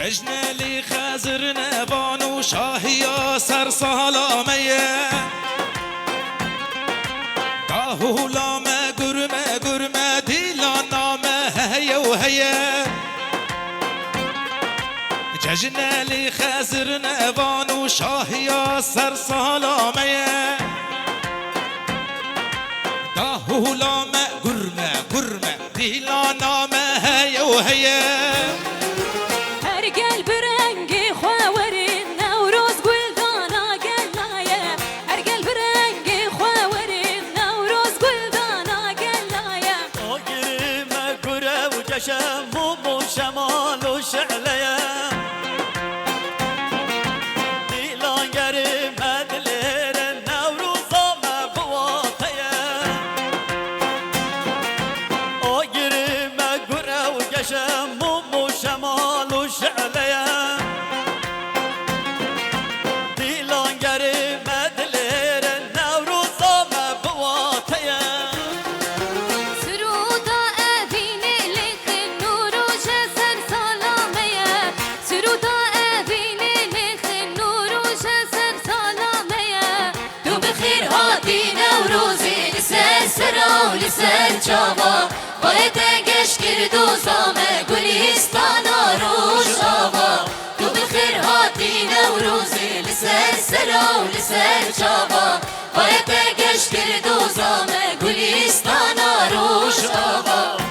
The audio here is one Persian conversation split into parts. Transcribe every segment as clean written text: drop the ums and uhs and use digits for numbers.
ججنه لی خزر نبان و شاهیا سر سالامه داهولامه گرمه گرمه دیلانامه هیه و هیه ججنه لی خزر نبان و شاهیا سر سالامه داهولامه گرمه گرمه دیلانامه هیه و هیه شموم وشمال وشعليا ديلان قريب مدلير النوروز ما بواطيا او قريب مقرى وشموم وشمال وشعليا ديلان قريب مدلير النوروز ما بواطيا لسر چاوا باید گش کرد و زامه گلیستان روش آوا تو بخیر هاتی نوروزی لسر سرا و لسر چاوا باید گش کرد و زامه گلیستان روش آوا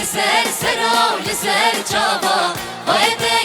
لسر سرا و لسر چاوا باید